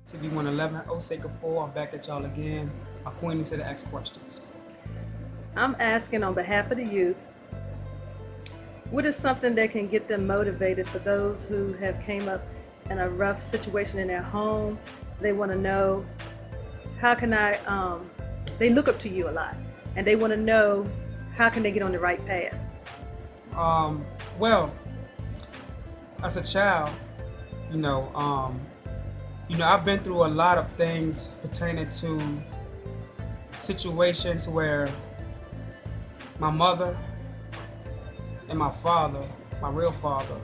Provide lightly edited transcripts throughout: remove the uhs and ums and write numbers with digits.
TV 111, Osei Kufuor. I'm back at y'all again. My queen is here to ask questions. I'm asking on behalf of the youth, what is something that can get them motivated for those who have came up in a rough situation in their home? They want to know, how can they look up to you a lot, and they want to know, how can they get on the right path? Well, as a child, you know, I've been through a lot of things pertaining to situations where my mother and my father, my real father,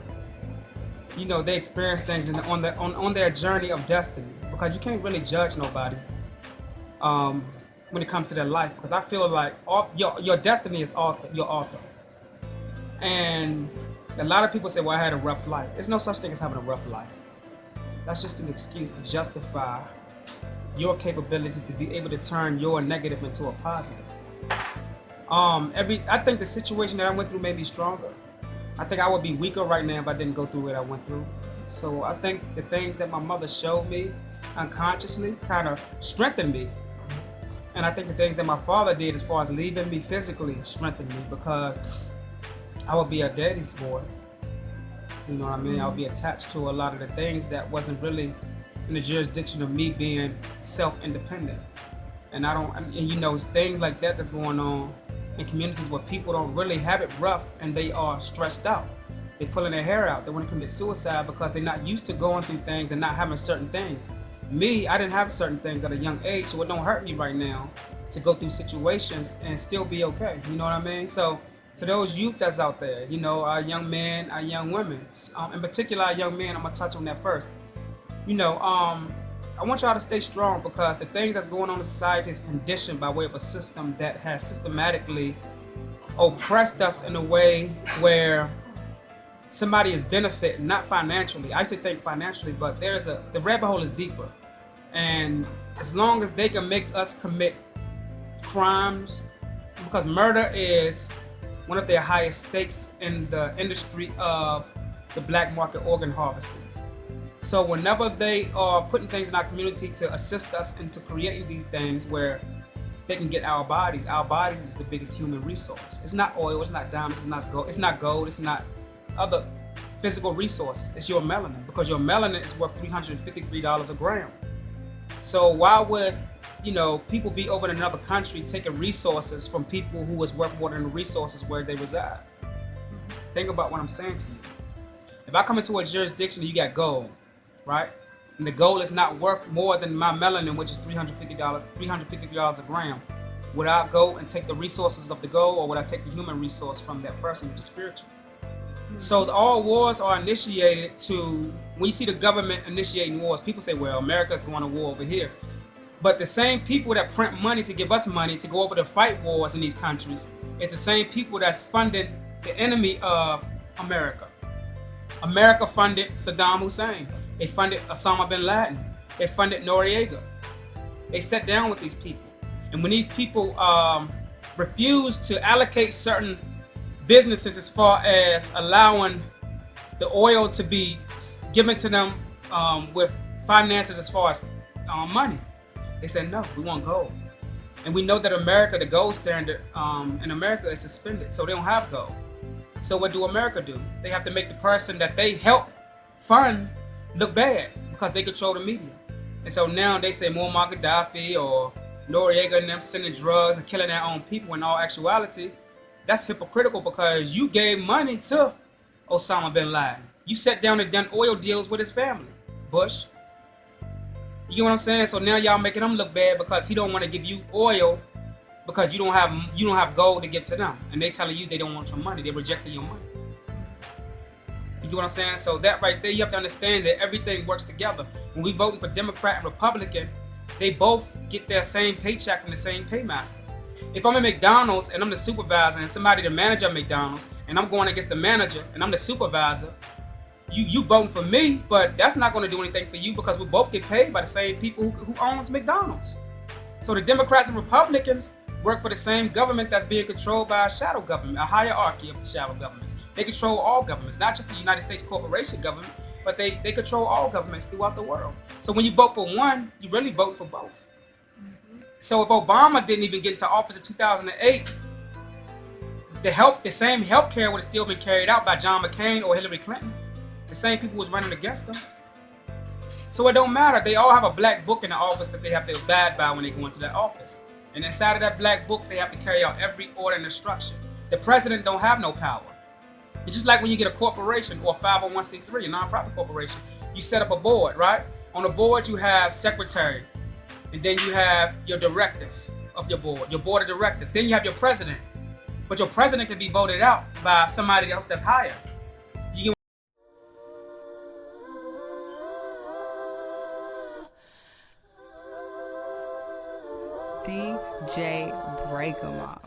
they experience things on their journey of destiny, because you can't really judge nobody when it comes to their life, because I feel like your destiny is your author. And a lot of people say, well, I had a rough life. There's no such thing as having a rough life. That's just an excuse to justify your capabilities to be able to turn your negative into a positive. I think the situation that I went through made me stronger. I think I would be weaker right now if I didn't go through what I went through. So I think the things that my mother showed me unconsciously kind of strengthened me. And I think the things that my father did as far as leaving me physically strengthened me, because I would be a daddy's boy. You know what I mean? I would be attached to a lot of the things that wasn't really in the jurisdiction of me being self-independent. And things like that's going on in communities where people don't really have it rough and they are stressed out. They're pulling their hair out. They want to commit suicide because they're not used to going through things and not having certain things. Me, I didn't have certain things at a young age, so it don't hurt me right now to go through situations and still be okay. You know what I mean? So to those youth that's out there, our young men, our young women, in particular our young men, I'm gonna touch on that first. I want y'all to stay strong, because the things that's going on in society is conditioned by way of a system that has systematically oppressed us in a way where somebody is benefiting, not financially. I used to think financially, but the rabbit hole is deeper. And as long as they can make us commit crimes, because murder is one of their highest stakes in the industry of the black market organ harvesting. So whenever they are putting things in our community to assist us into creating these things where they can get our bodies is the biggest human resource. It's not oil, it's not diamonds, it's not gold, it's not other physical resources. It's your melanin, because your melanin is worth $353 a gram. So why would people be over in another country taking resources from people who is worth more than the resources where they reside? Think about what I'm saying to you. If I come into a jurisdiction and you got gold, right? And the gold is not worth more than my melanin, which is $350 a gram. Would I go and take the resources of the gold, or would I take the human resource from that person, which is spiritual? So all wars are initiated when you see the government initiating wars, people say, well, America's going to war over here. But the same people that print money to give us money to go over to fight wars in these countries is the same people that's funded the enemy of America. America funded Saddam Hussein. They funded Osama bin Laden. They funded Noriega. They sat down with these people. And when these people refused to allocate certain businesses as far as allowing the oil to be given to them with finances as far as money, they said, no, we want gold. And we know that America, the gold standard in America is suspended, so they don't have gold. So what do America do? They have to make the person that they help fund look bad, because they control the media. And so now they say Muammar Gaddafi or Noriega and them sending drugs and killing their own people. In all actuality, that's hypocritical, because you gave money to Osama bin Laden. You sat down and done oil deals with his family, Bush. You get what I'm saying? So now y'all making him look bad because he don't want to give you oil, because you don't have gold to give to them, and they telling you they don't want your money. They rejecting your money. You get what I'm saying? So that right there, you have to understand that everything works together. When we voting for Democrat and Republican, they both get their same paycheck from the same paymaster. If I'm at McDonald's and I'm the supervisor, and somebody the manager at McDonald's, and I'm going against the manager and I'm the supervisor, you voting for me, but that's not going to do anything for you, because we both get paid by the same people who owns McDonald's. So the Democrats and Republicans work for the same government that's being controlled by a shadow government, a hierarchy of the shadow governments. They control all governments, not just the United States corporation government. but they control all governments throughout the world. So when you vote for one, you really vote for both. So if Obama didn't even get into office in 2008, the same health care would have still been carried out by John McCain or Hillary Clinton. The same people was running against them. So it don't matter. They all have a black book in the office that they have to abide by when they go into that office. And inside of that black book, they have to carry out every order and instruction. The president don't have no power. It's just like when you get a corporation or a 501c3, a nonprofit corporation, you set up a board, right? On the board, you have secretary, and then you have your directors of your board of directors. Then you have your president. But your president can be voted out by somebody else that's higher. You DJ Break 'em Off.